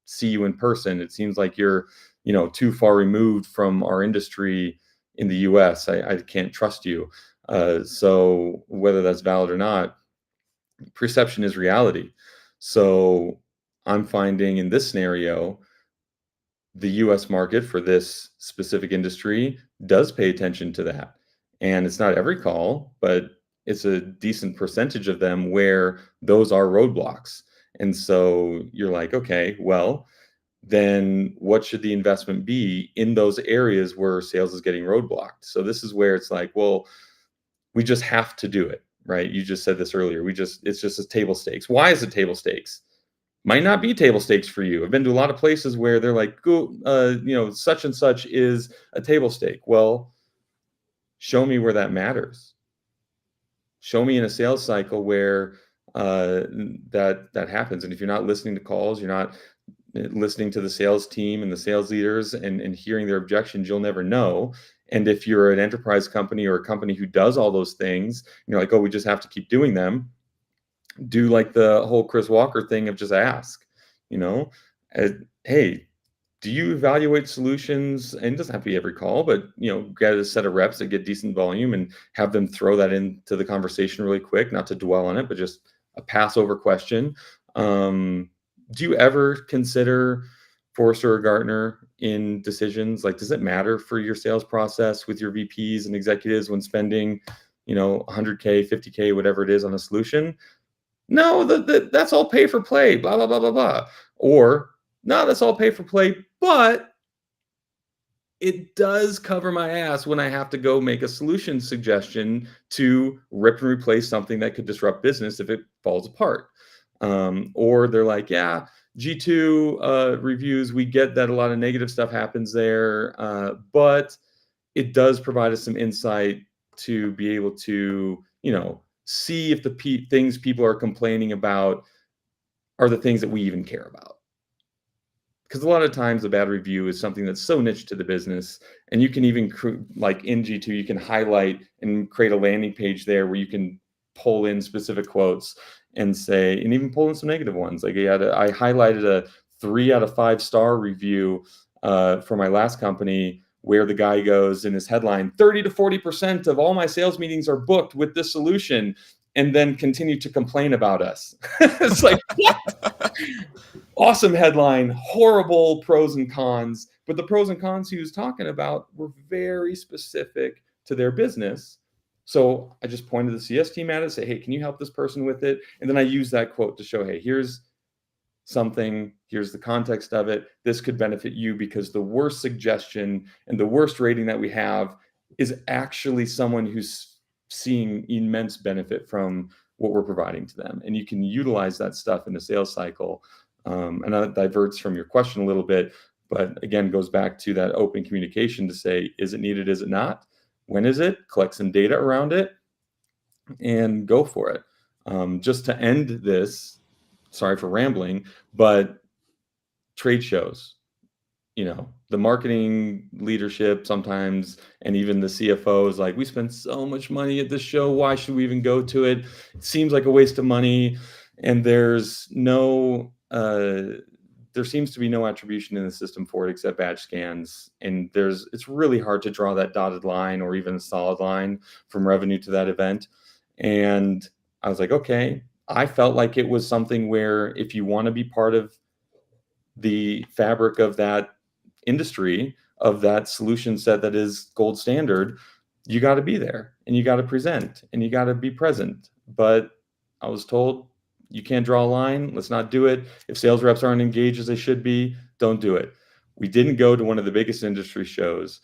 see you in person. It seems like you're, too far removed from our industry in the US. I can't trust you. So whether that's valid or not, perception is reality. So I'm finding in this scenario, the US market for this specific industry does pay attention to that. And it's not every call, but it's a decent percentage of them where those are roadblocks. And so you're like, okay, well, then what should the investment be in those areas where sales is getting roadblocked? So this is where it's like, well, we just have to do it, right? You just said this earlier. It's just a table stakes. Why is it table stakes? Might not be table stakes for you. I've been to a lot of places where they're like, go, such and such is a table stake. Well, show me where that matters. Show me in a sales cycle where that happens. And if you're not listening to calls, you're not listening to the sales team and the sales leaders and hearing their objections, you'll never know. And if you're an enterprise company or a company who does all those things, you're like, oh, we just have to keep doing them. Do like the whole Chris Walker thing of just ask, hey, do you evaluate solutions? And it doesn't have to be every call, but, get a set of reps that get decent volume and have them throw that into the conversation really quick, not to dwell on it, but just a pass over question. Do you ever consider Forrester or Gartner in decisions? Like, does it matter for your sales process with your VPs and executives when spending, $100K, $50K, whatever it is on a solution? No, that's all pay for play, blah, blah, blah, blah, blah. Or, no, that's all pay for play, but it does cover my ass when I have to go make a solution suggestion to rip and replace something that could disrupt business if it falls apart. Or they're like, yeah, G2 reviews, we get that a lot of negative stuff happens there, but it does provide us some insight to be able to, see if the things people are complaining about are the things that we even care about. Because a lot of times a bad review is something that's so niche to the business, and you can even like in G2, you can highlight and create a landing page there where you can pull in specific quotes and say, and even pull in some negative ones. Like I highlighted a 3 out of 5 star review for my last company where the guy goes in his headline, 30 to 40% of all my sales meetings are booked with this solution, and then continue to complain about us. It's like, what? Awesome headline, horrible pros and cons. But the pros and cons he was talking about were very specific to their business. So I just pointed the CS team at it, say, hey, can you help this person with it? And then I use that quote to show, hey, here's something, here's the context of it. This could benefit you because the worst suggestion and the worst rating that we have is actually someone who's seeing immense benefit from what we're providing to them. And you can utilize that stuff in the sales cycle. And that diverts from your question a little bit, but again, goes back to that open communication to say, is it needed? Is it not? When is it? Collect some data around it and go for it. Just to end this, sorry for rambling, but trade shows, the marketing leadership sometimes, and even the CFO is like, we spend so much money at this show. Why should we even go to it? It seems like a waste of money. And there seems to be no attribution in the system for it except badge scans. And it's really hard to draw that dotted line or even a solid line from revenue to that event. And I was like, okay, I felt like it was something where if you want to be part of the fabric of that industry, of that solution set that is gold standard, you got to be there and you got to present and you got to be present. But I was told you can't draw a line. Let's not do it. If sales reps aren't engaged as they should be, don't do it. We didn't go to one of the biggest industry shows.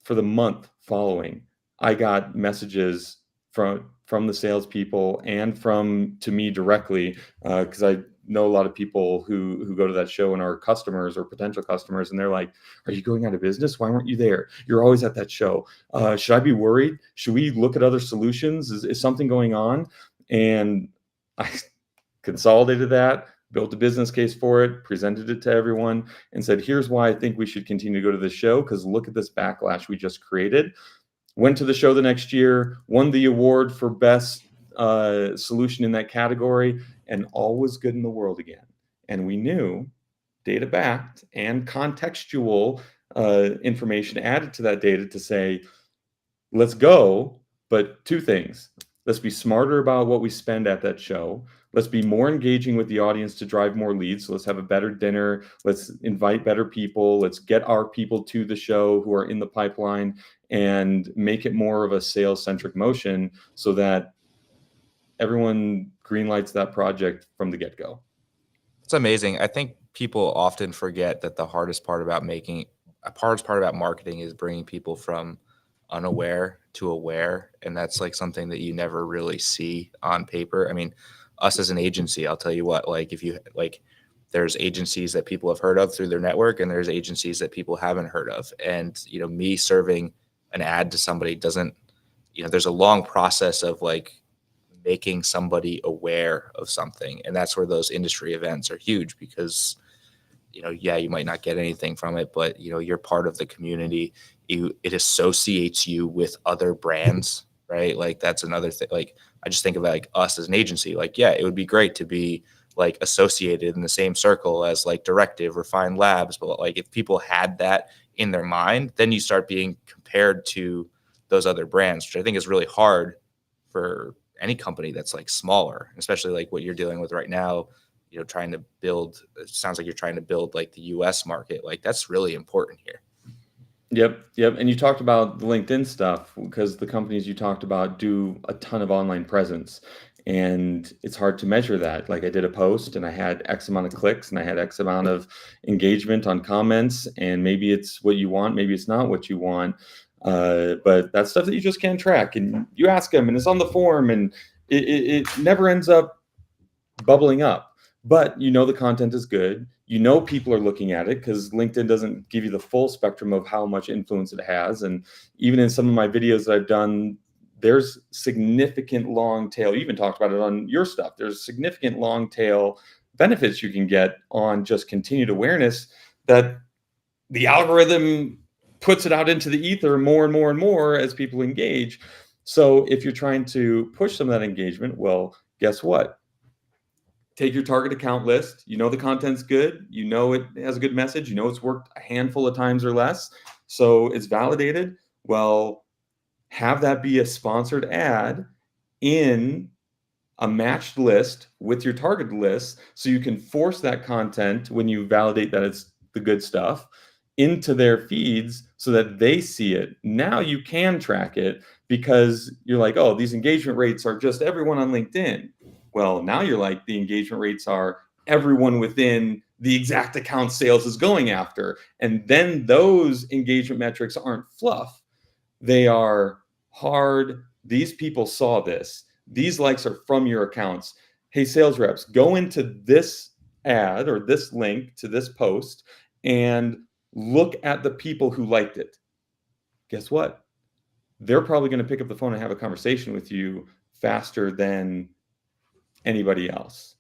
For the month following, I got messages from the salespeople and to me directly, because I know a lot of people who go to that show and are customers or potential customers, and they're like, "Are you going out of business? Why weren't you there? You're always at that show. Should I be worried? Should we look at other solutions? Is something going on?" And I consolidated that, built a business case for it, presented it to everyone, and said, here's why I think we should continue to go to this show, because look at this backlash we just created. Went to the show the next year, won the award for best solution in that category, and all was good in the world again. And we knew data backed and contextual information added to that data to say, let's go, but two things. Let's be smarter about what we spend at that show. Let's be more engaging with the audience to drive more leads. So let's have a better dinner. Let's invite better people. Let's get our people to the show who are in the pipeline and make it more of a sales-centric motion so that everyone greenlights that project from the get-go. It's amazing. I think people often forget that the hardest part about marketing is bringing people from unaware to aware, and that's like something that you never really see on paper. I mean, us as an agency, I'll tell you what, like if you like, there's agencies that people have heard of through their network, and there's agencies that people haven't heard of. And me serving an ad to somebody doesn't, there's a long process of like making somebody aware of something, and that's where those industry events are huge, because you might not get anything from it, but you're part of the community. It associates you with other brands, right? Like that's another thing. Like I just think of like us as an agency. Like, yeah, it would be great to be like associated in the same circle as like Directive or Fine Labs, but like if people had that in their mind, then you start being compared to those other brands, which I think is really hard for any company that's like smaller, especially like what you're dealing with right now. Trying to build, it sounds like you're trying to build like the US market. Like that's really important here. Yep. And you talked about the LinkedIn stuff, because the companies you talked about do a ton of online presence, and it's hard to measure that. Like I did a post and I had X amount of clicks and I had X amount of engagement on comments, and maybe it's what you want, maybe it's not what you want. But that's stuff that you just can't track, and you ask them and it's on the form, and it never ends up bubbling up. But the content is good. People are looking at it, because LinkedIn doesn't give you the full spectrum of how much influence it has. And even in some of my videos that I've done, there's significant long tail. You even talked about it on your stuff. There's significant long tail benefits you can get on just continued awareness, that the algorithm puts it out into the ether more and more and more as people engage. So if you're trying to push some of that engagement, well, guess what? Take your target account list. The content's good. It has a good message. It's worked a handful of times or less. So it's validated. Well, have that be a sponsored ad in a matched list with your target list, so you can force that content, when you validate that it's the good stuff, into their feeds so that they see it. Now you can track it, because you're like, oh, these engagement rates are just everyone on LinkedIn. Well, now you're like, the engagement rates are everyone within the exact account sales is going after. And then those engagement metrics aren't fluff. They are hard. These people saw this. These likes are from your accounts. Hey, sales reps, go into this ad or this link to this post and look at the people who liked it. Guess what? They're probably going to pick up the phone and have a conversation with you faster than anybody else.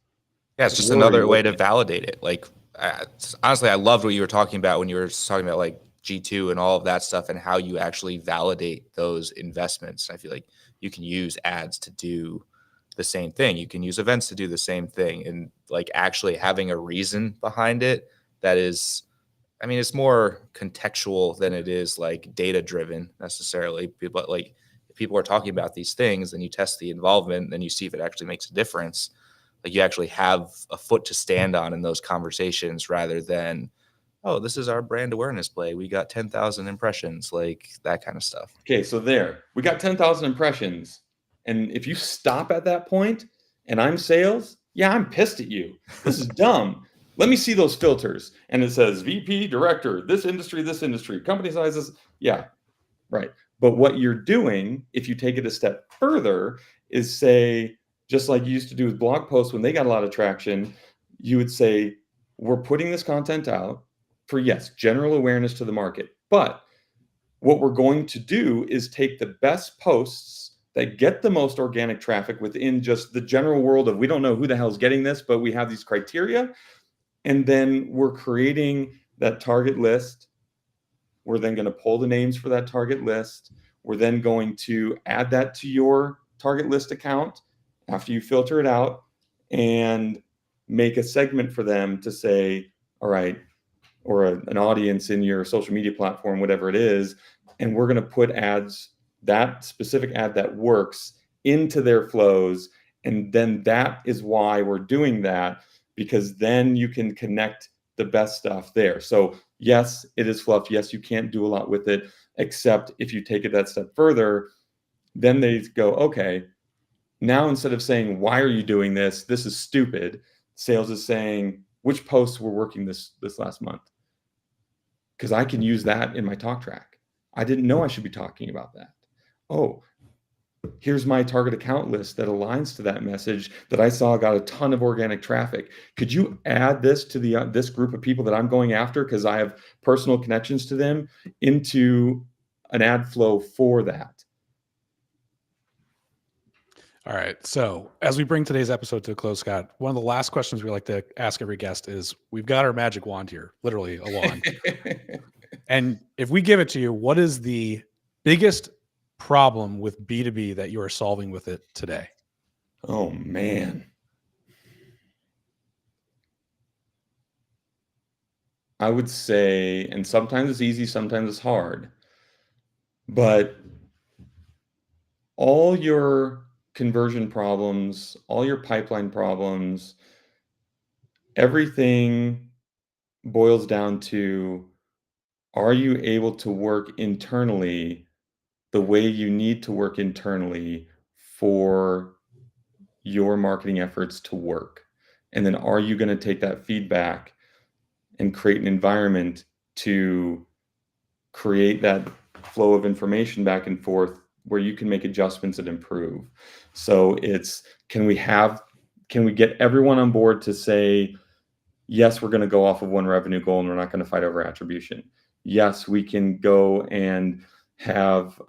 Yeah, it's just another way to validate it. Like, honestly, I loved what you were talking about when you were talking about like G2 and all of that stuff, and how you actually validate those investments. I feel like you can use ads to do the same thing. You can use events to do the same thing, and like actually having a reason behind it that is, I mean, it's more contextual than it is like data driven necessarily. But like if people are talking about these things, then you test the involvement, then you see if it actually makes a difference. Like you actually have a foot to stand on in those conversations, rather than oh, this is our brand awareness play. We got 10,000 impressions, like that kind of stuff. Okay, so there, we got 10,000 impressions. And if you stop at that point and I'm sales, yeah, I'm pissed at you. This is dumb. Let me see those filters. And it says VP, director, this industry, company sizes. Yeah, right. But what you're doing, if you take it a step further, is say, just like you used to do with blog posts when they got a lot of traction, you would say, we're putting this content out for, yes, general awareness to the market. But what we're going to do is take the best posts that get the most organic traffic within just the general world of, we don't know who the hell's getting this, but we have these criteria. And then we're creating that target list. We're then going to pull the names for that target list. We're then going to add that to your target list account after you filter it out and make a segment for them to say, all right, or an audience in your social media platform, whatever it is, and we're going to put ads, that specific ad that works, into their flows. And then that is why we're doing that, because then you can connect the best stuff there. So yes, it is fluff. Yes, you can't do a lot with it, except if you take it that step further, then they go, okay, now instead of saying, why are you doing this? This is stupid. Sales is saying, which posts were working this last month? Because I can use that in my talk track. I didn't know I should be talking about that. Oh, here's my target account list that aligns to that message that I saw got a ton of organic traffic. Could you add this to the this group of people that I'm going after because I have personal connections to them into an ad flow for that? All right. So as we bring today's episode to a close, Scott, one of the last questions we like to ask every guest is, we've got our magic wand here, literally a wand. And if we give it to you, what is the biggest problem with B2B that you are solving with it today? Oh, man. I would say, and sometimes it's easy, sometimes it's hard, but all your conversion problems, all your pipeline problems, everything boils down to, are you able to work internally the way you need to work internally for your marketing efforts to work? And then are you going to take that feedback and create an environment to create that flow of information back and forth where you can make adjustments and improve? So it's, can we get everyone on board to say, yes, we're going to go off of one revenue goal and we're not going to fight over attribution. Yes, we can go and have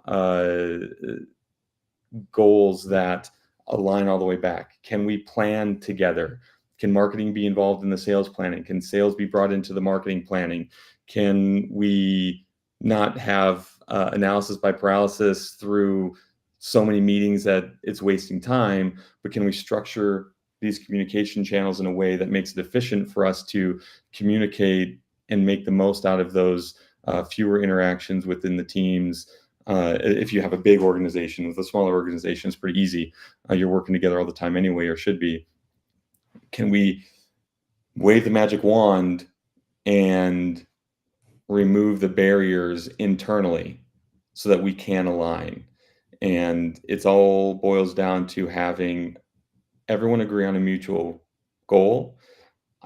goals that align all the way back. Can we plan together? Can marketing be involved in the sales planning? Can sales be brought into the marketing planning? Can we not have analysis by paralysis through so many meetings that it's wasting time, but can we structure these communication channels in a way that makes it efficient for us to communicate and make the most out of those fewer interactions within the teams? If you have a big organization. With a smaller organization, it's pretty easy. You're working together all the time anyway, or should be. Can we wave the magic wand and remove the barriers internally so that we can align? And it's all boils down to having everyone agree on a mutual goal,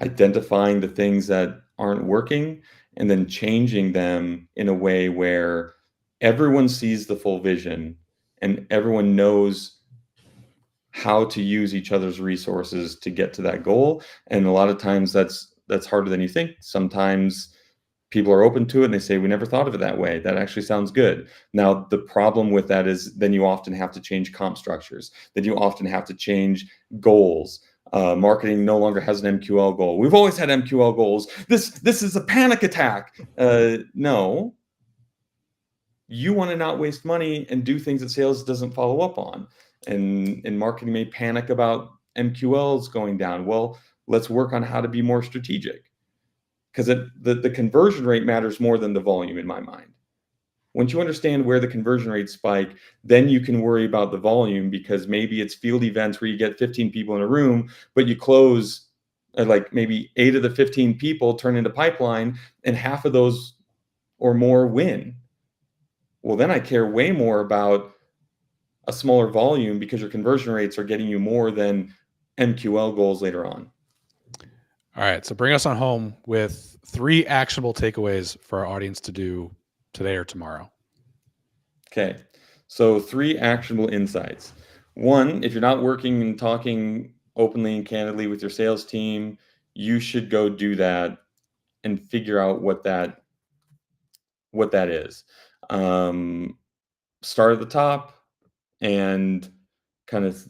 identifying the things that aren't working, and then changing them in a way where everyone sees the full vision and everyone knows how to use each other's resources to get to that goal. And a lot of times that's harder than you think. Sometimes people are open to it and they say, we never thought of it that way. That actually sounds good. Now, the problem with that is then you often have to change comp structures. Then you often have to change goals. Marketing no longer has an MQL goal. We've always had MQL goals. This is a panic attack. No. You want to not waste money and do things that sales doesn't follow up on. And marketing may panic about MQLs going down. Well, let's work on how to be more strategic, because the conversion rate matters more than the volume in my mind. Once you understand where the conversion rates spike, then you can worry about the volume, because maybe it's field events where you get 15 people in a room, but you close like maybe 8 of the 15 people turn into pipeline, and half of those or more win. Well, then I care way more about a smaller volume because your conversion rates are getting you more than MQL goals later on. All right. So bring us on home with 3 actionable takeaways for our audience to do today or tomorrow. Okay. So 3 actionable insights. 1, if you're not working and talking openly and candidly with your sales team, you should go do that and figure out what that is. Start at the top and kind of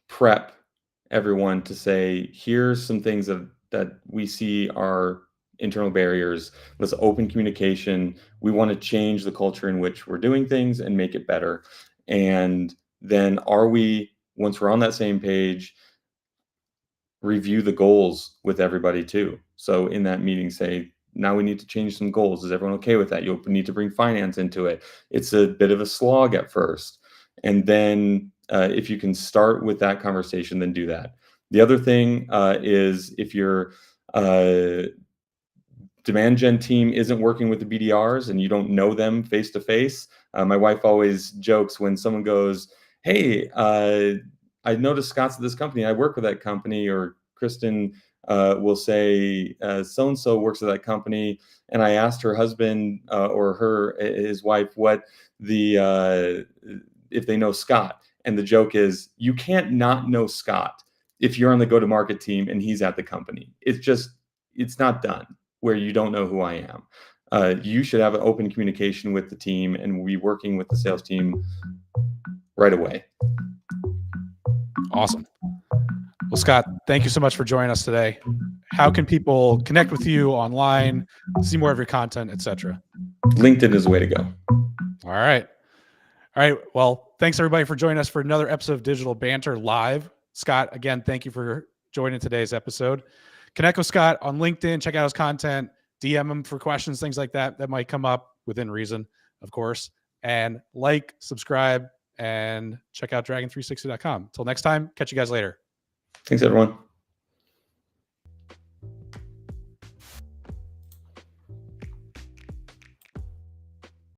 prep everyone to say, here's some things that we see are internal barriers. Let's open communication. We want to change the culture in which we're doing things and make it better. And then once we're on that same page, review the goals with everybody too. So in that meeting, say, now we need to change some goals. Is everyone okay with that? You'll need to bring finance into it. It's a bit of a slog at first. And then if you can start with that conversation, then do that. The other thing is if your demand gen team isn't working with the BDRs and you don't know them face to face, my wife always jokes when someone goes, hey, I noticed Scott's at this company. I work with that company. Or Kristen will say, so-and-so works at that company. And I asked her husband or his wife what if they know Scott. And the joke is, you can't not know Scott if you're on the go-to-market team and he's at the company. It's not done where you don't know who I am. You should have an open communication with the team and be working with the sales team right away. Awesome. Well, Scott, thank you so much for joining us today. How can people connect with you online, see more of your content, etc.? LinkedIn is the way to go. All right. Well, thanks everybody for joining us for another episode of Digital Banter Live. Scott, again, thank you for joining today's episode. Connect with Scott on LinkedIn, check out his content, DM him for questions, things like that might come up within reason, of course. And like, subscribe, and check out dragon360.com. Till next time, catch you guys later. Thanks, everyone.